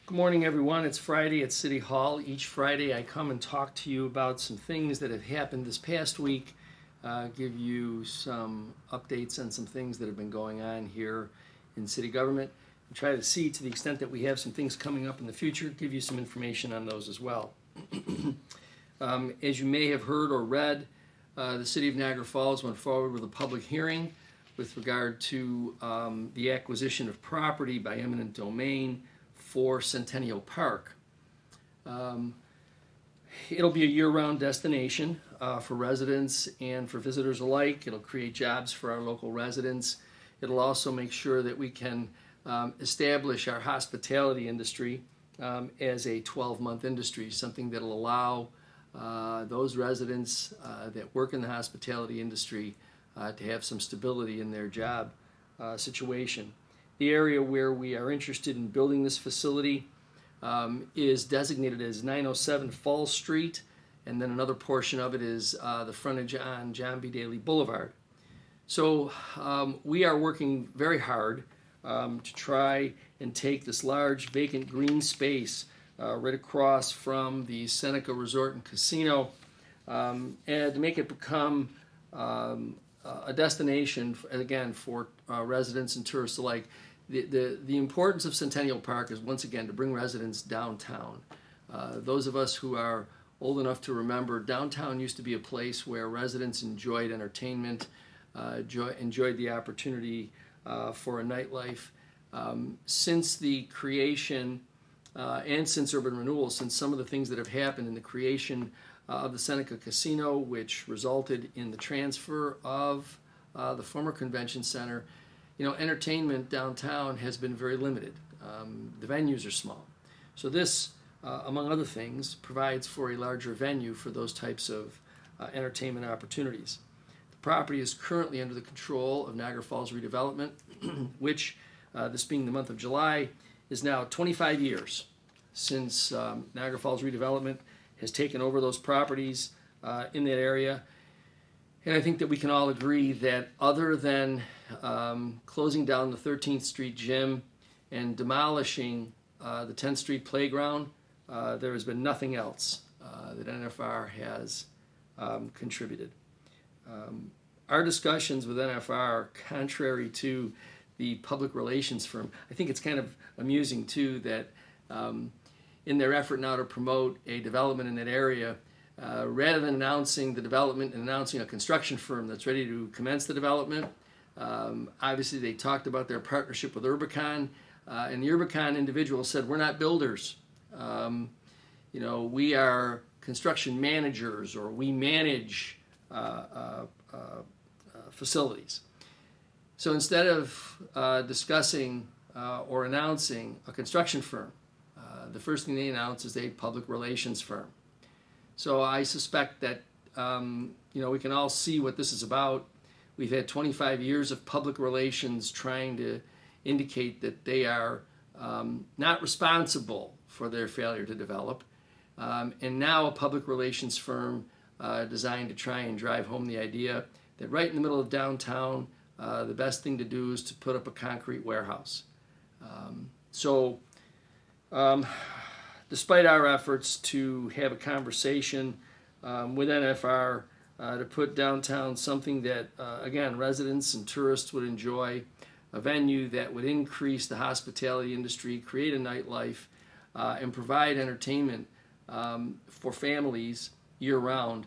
Good morning, everyone. It's Friday at City Hall. Each Friday, I come and talk to you about some things that have happened this past week, give you some updates on some things that have been going on here in city government, and try to see, to the extent that we have some things coming up in the future, give you some information on those as well. As you may have heard or read, the City of Niagara Falls went forward with a public hearing with regard to the acquisition of property by eminent domain for Centennial Park. It'll be a year-round destination for residents and for visitors alike. It'll create jobs for our local residents. It'll also make sure that we can establish our hospitality industry as a 12-month industry, something that'll allow those residents that work in the hospitality industry to have some stability in their job situation. The area where we are interested in building this facility is designated as 907 Falls Street, and then another portion of it is the frontage on John B. Daly Boulevard. So we are working very hard to try and take this large vacant green space right across from the Seneca Resort and Casino and to make it become a destination, again, for residents and tourists alike. The importance of Centennial Park is, once again, to bring residents downtown. Those of us who are old enough to remember, downtown used to be a place where residents enjoyed entertainment, enjoyed the opportunity for a nightlife. Since the creation and since urban renewal, since some of the things that have happened in the creation of the Seneca Casino, which resulted in the transfer of the former convention center, entertainment downtown has been very limited. The venues are small. So this, among other things, provides for a larger venue for those types of entertainment opportunities. The property is currently under the control of Niagara Falls Redevelopment, which, this being the month of July, is now 25 years since Niagara Falls Redevelopment has taken over those properties in that area. And I think that we can all agree that other than closing down the 13th Street Gym and demolishing the 10th Street Playground, there has been nothing else that NFR has contributed. Our discussions with NFR, contrary to the public relations firm, I think it's kind of amusing too that in their effort now to promote a development in that area, rather than announcing the development and announcing a construction firm that's ready to commence the development, obviously they talked about their partnership with Urbicon, and the Urbicon individual said, "We're not builders. We are construction managers, or we manage facilities." So instead of discussing or announcing a construction firm, the first thing they announce is a public relations firm. So I suspect that we can all see what this is about. We've had 25 years of public relations trying to indicate that they are not responsible for their failure to develop, and now a public relations firm designed to try and drive home the idea that right in the middle of downtown, the best thing to do is to put up a concrete warehouse. Despite our efforts to have a conversation with NFR to put downtown something that, again, residents and tourists would enjoy, a venue that would increase the hospitality industry, create a nightlife, and provide entertainment for families year-round,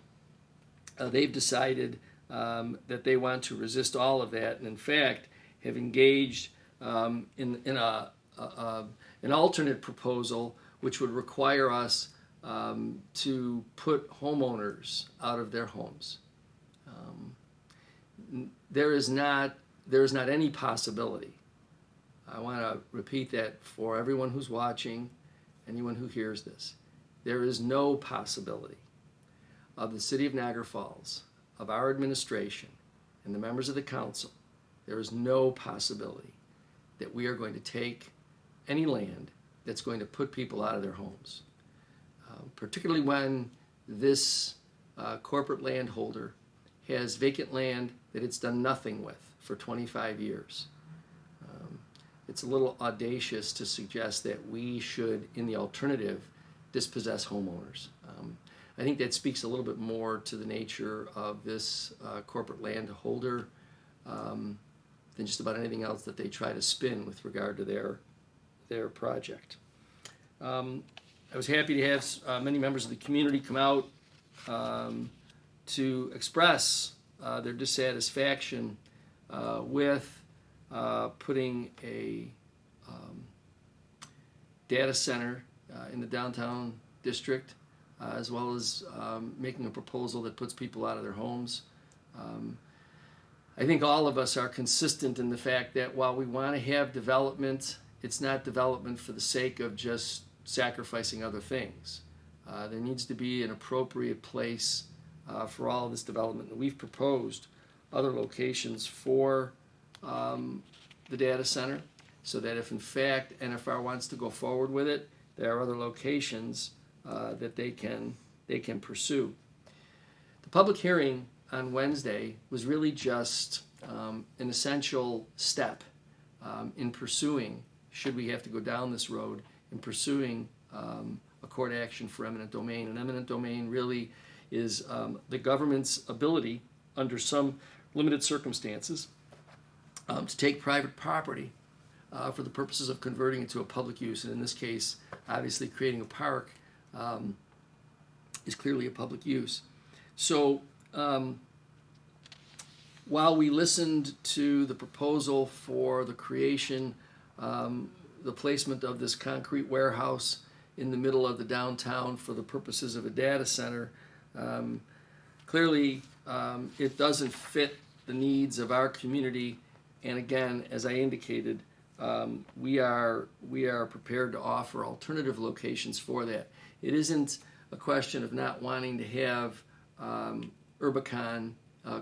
they've decided that they want to resist all of that, and in fact have engaged in an alternate proposal which would require us to put homeowners out of their homes. There is not any possibility. I want to repeat that for everyone who's watching, anyone who hears this. There is no possibility of the City of Niagara Falls, of our administration, and the members of the council, there is no possibility that we are going to take any land that's going to put people out of their homes, particularly when this corporate landholder has vacant land that it's done nothing with for 25 years. it's a little audacious to suggest that we should, in the alternative, dispossess homeowners. I think that speaks a little bit more to the nature of this corporate landholder than just about anything else that they try to spin with regard to their project. I was happy to have many members of the community come out to express their dissatisfaction with putting a data center in the downtown district, as well as making a proposal that puts people out of their homes. I think all of us are consistent in the fact that while we want to have development, it's not development for the sake of just sacrificing other things. There needs to be an appropriate place for all of this development. And we've proposed other locations for the data center, so that if in fact NFR wants to go forward with it, there are other locations that they can pursue. The public hearing on Wednesday was really just an essential step in pursuing, should we have to go down this road, in pursuing a court action for eminent domain. And eminent domain really is the government's ability, under some limited circumstances, to take private property for the purposes of converting it to a public use. And in this case, obviously creating a park is clearly a public use. So while we listened to the proposal for the creation, the placement of this concrete warehouse in the middle of the downtown for the purposes of a data center, clearly it doesn't fit the needs of our community. And again, as I indicated, we are prepared to offer alternative locations for that. It isn't a question of not wanting to have Urbicon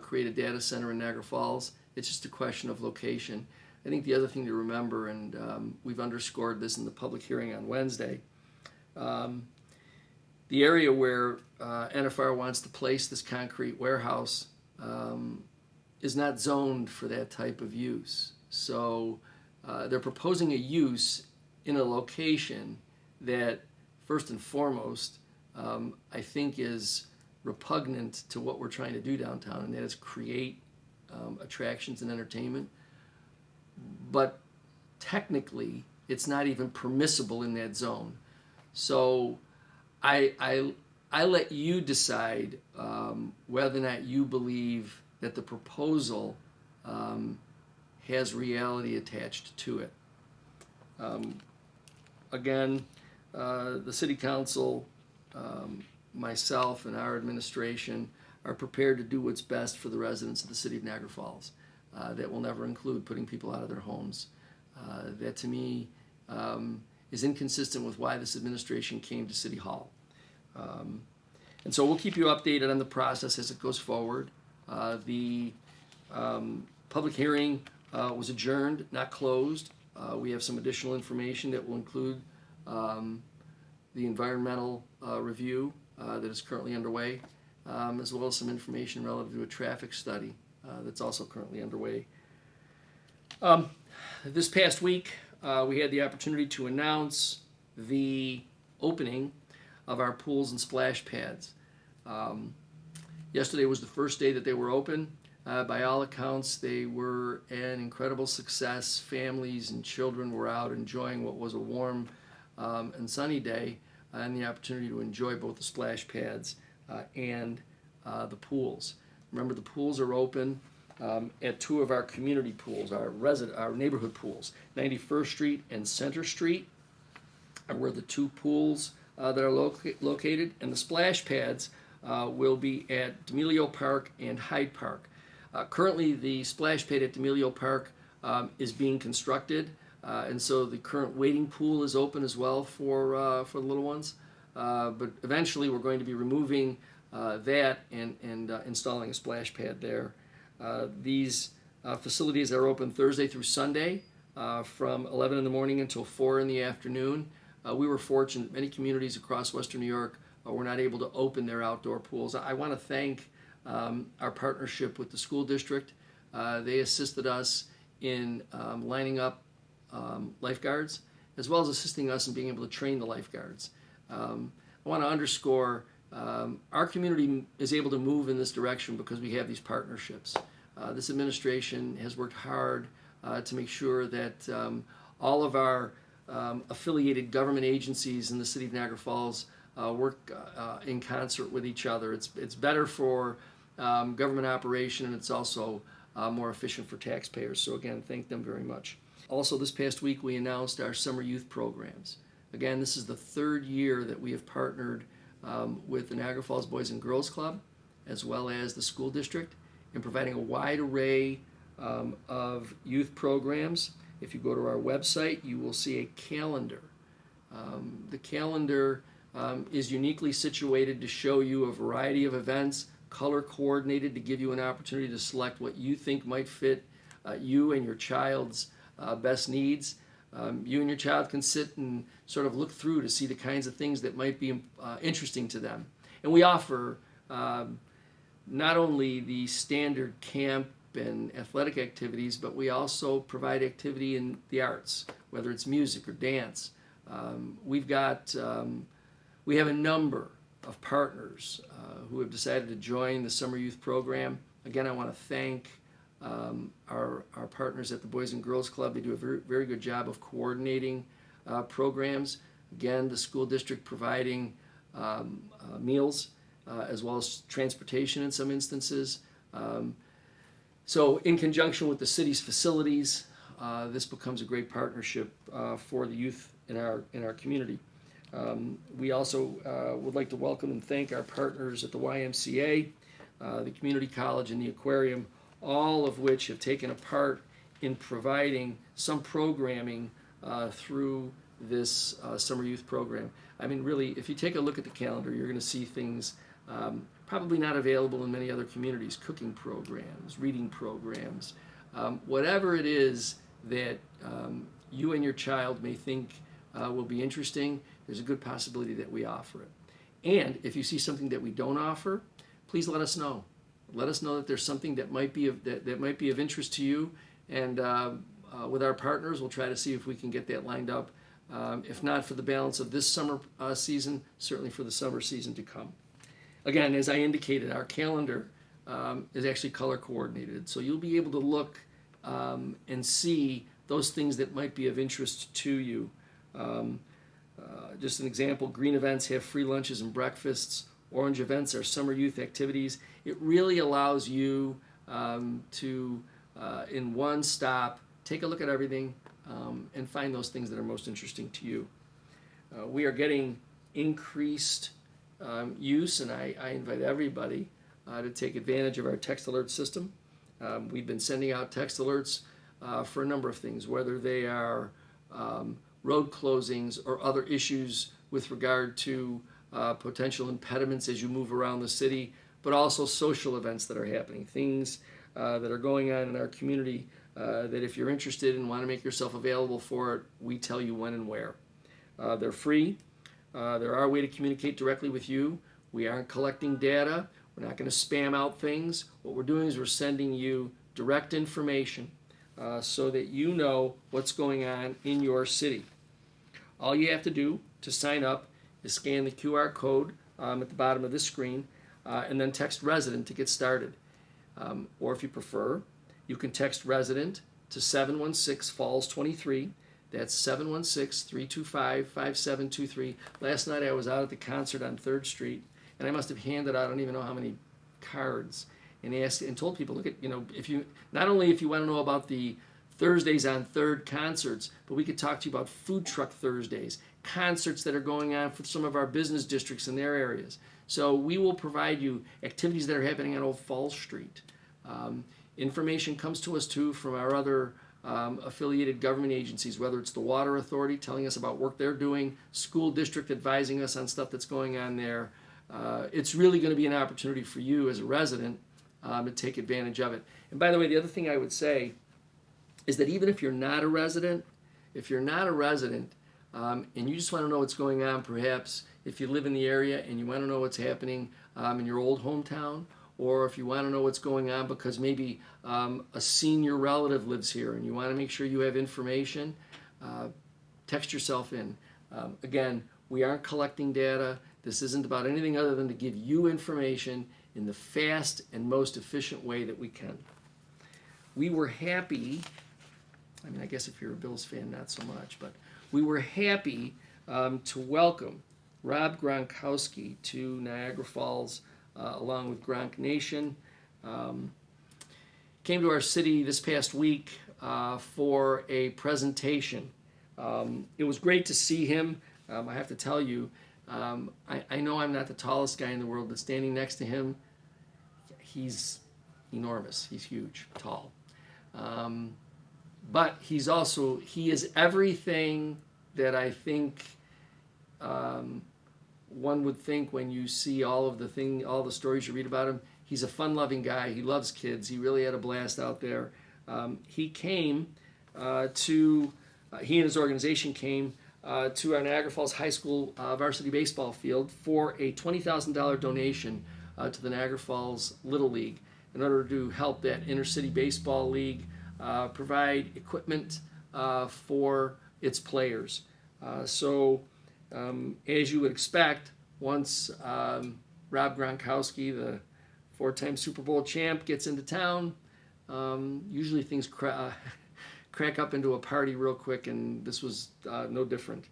create a data center in Niagara Falls. It's just a question of location. I think the other thing to remember, and we've underscored this in the public hearing on Wednesday, the area where NFR wants to place this concrete warehouse is not zoned for that type of use. So they're proposing a use in a location that, first and foremost, I think is repugnant to what we're trying to do downtown, and that is create attractions and entertainment. But technically, it's not even permissible in that zone. So I let you decide whether or not you believe that the proposal has reality attached to it. Again, the City Council, myself and our administration are prepared to do what's best for the residents of the City of Niagara Falls. That will never include putting people out of their homes. That to me is inconsistent with why this administration came to City Hall. And so we'll keep you updated on the process as it goes forward. The public hearing was adjourned, not closed. We have some additional information that will include the environmental review that is currently underway, as well as some information relative to a traffic study that's also currently underway. This past week, we had the opportunity to announce the opening of our pools and splash pads. Yesterday was the first day that they were open. By all accounts, they were an incredible success. Families and children were out enjoying what was a warm and sunny day, and the opportunity to enjoy both the splash pads and the pools. Remember, the pools are open at two of our community pools, our neighborhood pools. 91st Street and Center Street are where the two pools that are located, and the splash pads will be at D'Amelio Park and Hyde Park. Currently, the splash pad at D'Amelio Park is being constructed, and so the current waiting pool is open as well for the little ones. But eventually, we're going to be removing that and installing a splash pad there. These facilities are open Thursday through Sunday from 11 in the morning until 4 in the afternoon. We were fortunate. Many communities across Western New York were not able to open their outdoor pools. I want to thank our partnership with the school district. They assisted us in lining up lifeguards, as well as assisting us in being able to train the lifeguards. I want to underscore our community is able to move in this direction because we have these partnerships. This administration has worked hard to make sure that all of our affiliated government agencies in the city of Niagara Falls work in concert with each other. It's better for government operation, and it's also more efficient for taxpayers. So again, thank them very much. Also, this past week we announced our summer youth programs. Again, this is the third year that we have partnered with the Niagara Falls Boys and Girls Club, as well as the school district, in providing a wide array of youth programs. If you go to our website, you will see a calendar. The calendar is uniquely situated to show you a variety of events, color coordinated to give you an opportunity to select what you think might fit you and your child's best needs. You and your child can sit and sort of look through to see the kinds of things that might be interesting to them. And we offer not only the standard camp and athletic activities, but we also provide activity in the arts, whether it's music or dance. We have a number of partners who have decided to join the summer youth program. Again, I want to thank our partners at the Boys and Girls Club. They do a very, very good job of coordinating programs. Again, the school district providing meals as well as transportation in some instances. So in conjunction with the city's facilities, this becomes a great partnership for the youth in our community. We also would like to welcome and thank our partners at the YMCA, the Community College, and the Aquarium, all of which have taken a part in providing some programming through this summer youth program. I mean, really, if you take a look at the calendar, you're going to see things probably not available in many other communities: cooking programs, reading programs, whatever it is that you and your child may think will be interesting. There's a good possibility that we offer it. And if you see something that we don't offer, please let us know. Let us know that there's something that might be of interest to you, and with our partners, we'll try to see if we can get that lined up. If not for the balance of this summer season, certainly for the summer season to come. Again, as I indicated, our calendar is actually color coordinated, so you'll be able to look and see those things that might be of interest to you. Just an example: green events have free lunches and breakfasts. Orange events are summer youth activities. It really allows you to, in one stop, take a look at everything and find those things that are most interesting to you. We are getting increased use, and I invite everybody to take advantage of our text alert system. We've been sending out text alerts for a number of things, whether they are road closings or other issues with regard to potential impediments as you move around the city, but also social events that are happening, things that are going on in our community that if you're interested and want to make yourself available for it, we tell you when and where. They're free. They're our way to communicate directly with you. We aren't collecting data. We're not going to spam out things. What we're doing is we're sending you direct information so that you know what's going on in your city. All you have to do to sign up is scan the QR code at the bottom of this screen and then text resident to get started. Or if you prefer, you can text resident to 716-FALLS-23. That's 716-325-5723. Last night I was out at the concert on 3rd Street, and I must have handed out I don't even know how many cards, and asked and told people, look at, if you not only if you want to know about the Thursdays on 3rd concerts, but we could talk to you about food truck Thursdays, concerts that are going on for some of our business districts in their areas. So we will provide you activities that are happening on Old Falls Street. Information comes to us too from our other affiliated government agencies, whether it's the Water Authority telling us about work they're doing, school district advising us on stuff that's going on there. It's really going to be an opportunity for you as a resident to take advantage of it. And by the way, the other thing I would say is that even if you're not a resident, and you just want to know what's going on, perhaps if you live in the area and you want to know what's happening in your old hometown, or if you want to know what's going on because maybe a senior relative lives here and you want to make sure you have information, text yourself in. Again, we aren't collecting data. This isn't about anything other than to give you information in the fast and most efficient way that we can. We were happy, I mean, I guess if you're a Bills fan, not so much, but we were happy to welcome Rob Gronkowski to Niagara Falls along with Gronk Nation. Came to our city this past week for a presentation. It was great to see him. I have to tell you, I know I'm not the tallest guy in the world, but standing next to him, he's enormous. He's huge, tall. But he is everything that I think one would think when you see all the stories you read about him. He's a fun-loving guy. He loves kids. He really had a blast out there. He came he and his organization came to our Niagara Falls High School varsity baseball field for a $20,000 donation to the Niagara Falls Little League in order to help that inter-city baseball league provide equipment for its players. So as you would expect, once Rob Gronkowski, the four-time Super Bowl champ, gets into town, usually things crack up into a party real quick, and this was no different.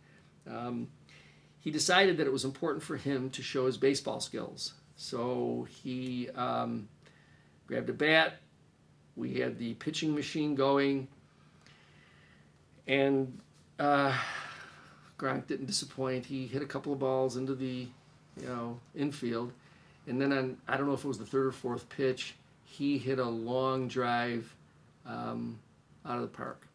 He decided that it was important for him to show his baseball skills. So he grabbed a bat. We had the pitching machine going, and Gronk didn't disappoint. He hit a couple of balls into the infield, and then I don't know if it was the third or fourth pitch, he hit a long drive out of the park.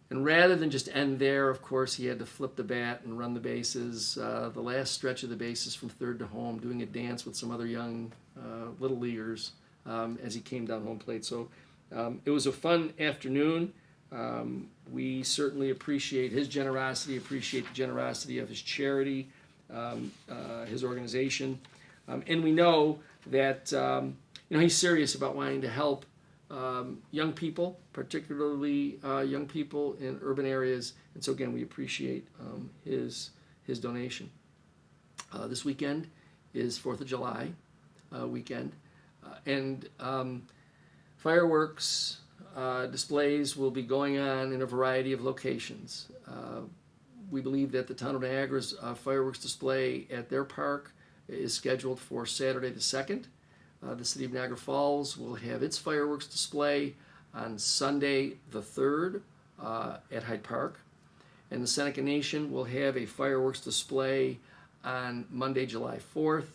And rather than just end there, of course, he had to flip the bat and run the bases, the last stretch of the bases from third to home, doing a dance with some other young little leaguers as he came down home plate. So it was a fun afternoon. We certainly appreciate his generosity, appreciate the generosity of his charity, his organization. And we know that he's serious about wanting to help young people, particularly young people in urban areas. And so again, we appreciate his donation. This weekend is 4th of July weekend, and fireworks displays will be going on in a variety of locations. We believe that the town of Niagara's fireworks display at their park is scheduled for Saturday the 2nd. The city of Niagara Falls will have its fireworks display on Sunday the 3rd at Hyde Park. And the Seneca Nation will have a fireworks display on Monday, July 4th.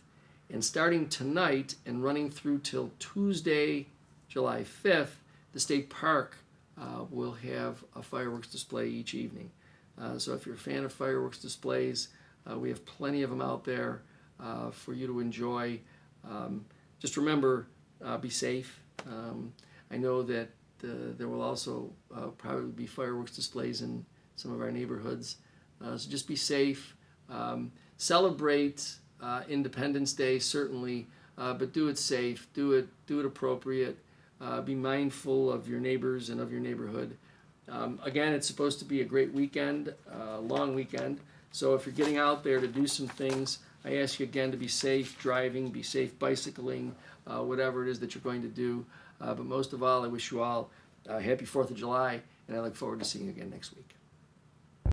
And starting tonight and running through till Tuesday, July 5th, the state park will have a fireworks display each evening. So if you're a fan of fireworks displays, we have plenty of them out there for you to enjoy. Just remember, be safe. I know that there will also probably be fireworks displays in some of our neighborhoods. So just be safe. Celebrate Independence Day, certainly, but do it safe. Do it appropriate. Be mindful of your neighbors and of your neighborhood. Again, it's supposed to be a great weekend, long weekend. So if you're getting out there to do some things, I ask you again to be safe driving, be safe bicycling, whatever it is that you're going to do. But most of all, I wish you all a happy 4th of July, and I look forward to seeing you again next week.